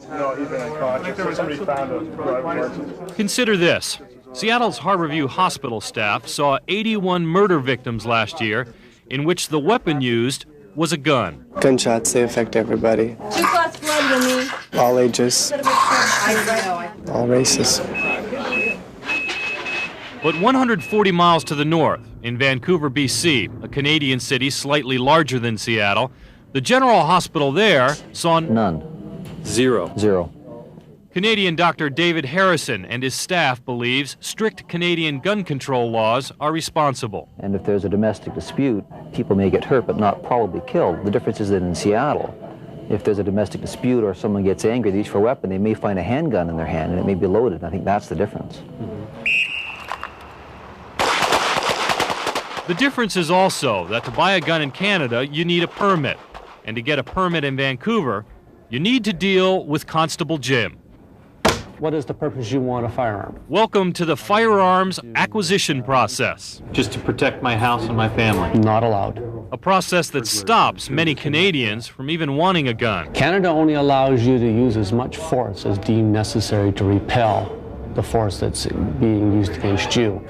No, he's been unconscious. So somebody found a driving license. Consider this. Seattle's Harborview Hospital staff saw 81 murder victims last year in which the weapon used was a gun. Gunshots, they affect everybody. 2 clots blood in me. All ages, all races. But 140 miles to the north, in Vancouver, BC, a Canadian city slightly larger than Seattle, the general hospital there saw none. Zero. Canadian Dr. David Harrison and his staff believes strict Canadian gun control laws are responsible. And if there's a domestic dispute, people may get hurt but not probably killed. The difference is that in Seattle, if there's a domestic dispute or someone gets angry, they reach for a weapon, they may find a handgun in their hand and it may be loaded. I think that's the difference. The difference is also that to buy a gun in Canada, you need a permit. And to get a permit in Vancouver, you need to deal with Constable Jim. What is the purpose you want a firearm? Welcome to the firearms acquisition process. Just to protect my house and my family. Not allowed. A process that stops many Canadians from even wanting a gun. Canada only allows you to use as much force as deemed necessary to repel the force that's being used against you.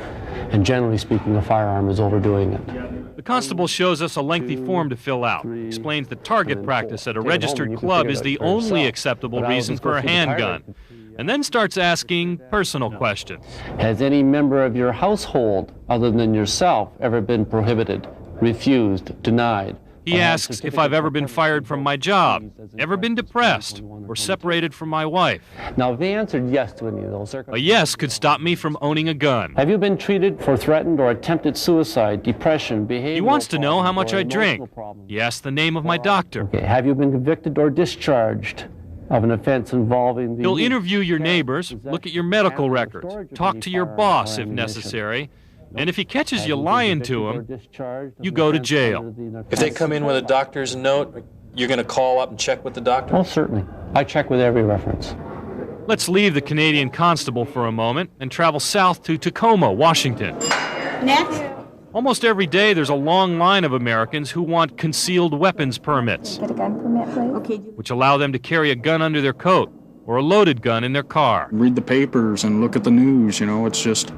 And generally speaking, a firearm is overdoing it. The constable shows us a lengthy form to fill out, explains that target practice at a registered club is the only acceptable reason for a handgun, and then starts asking personal questions. Has any member of your household, other than yourself, ever been prohibited, refused, denied? He asks if I've ever been fired from my job, ever been depressed, or separated from my wife. Now, if they answered yes to any of those circumstances... A yes could stop me from owning a gun. Have you been treated for threatened or attempted suicide, depression, behavioral... He wants to know how much I drink. He asks the name of my doctor. Okay. Have you been convicted or discharged of an offense involving the... He'll interview your neighbors, look at your medical records, talk to your boss if necessary, and if he catches you lying to him, you go to jail. If they come in with a doctor's note, you're going to call up and check with the doctor? Oh, certainly. I check with every reference. Let's leave the Canadian constable for a moment and travel south to Tacoma, Washington. Next. Almost every day there's a long line of Americans who want concealed weapons permits, Get a gun permit, please. Okay. which allow them to carry a gun under their coat or a loaded gun in their car. Read the papers and look at the news, you know, it's just,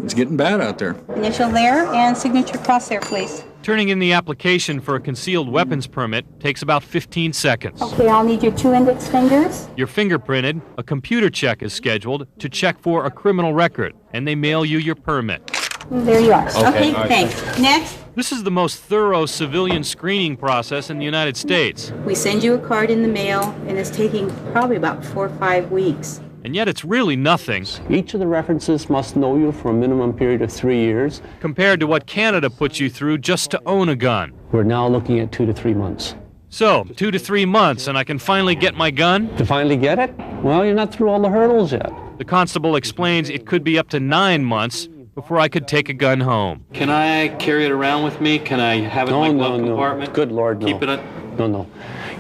it's getting bad out there. Initial there and signature across there, please. Turning in the application for a concealed weapons permit takes about 15 seconds. Okay, I'll need your 2 index fingers. You're fingerprinted, a computer check is scheduled to check for a criminal record, and they mail you your permit. There you are. Okay, Thanks. Next, This is the most thorough civilian screening process in the United States, we send you a card in the mail, and it's taking probably about 4 or 5 weeks. and yet it's really nothing Each of the references must know you for a minimum period of 3 years. compared to what Canada puts you through just to own a gun. We're now looking at 2 to 3 months. So, 2 to 3 months, and I can finally get my gun? To finally get it? Well, you're not through all the hurdles yet. The constable explains it could be up to 9 months before I could take a gun home. Can I carry it around with me? Can I have it in my glove compartment? Good Lord, no. Keep it in? No.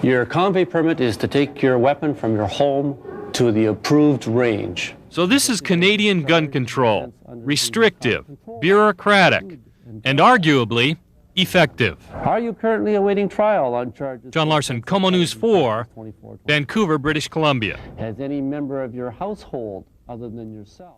Your convey permit is to take your weapon from your home to the approved range. So this is Canadian gun control. Restrictive, bureaucratic, and arguably effective. Are you currently awaiting trial on charges? John Larson, KOMO News 4, Vancouver, British Columbia. Has any member of your household, other than yourself...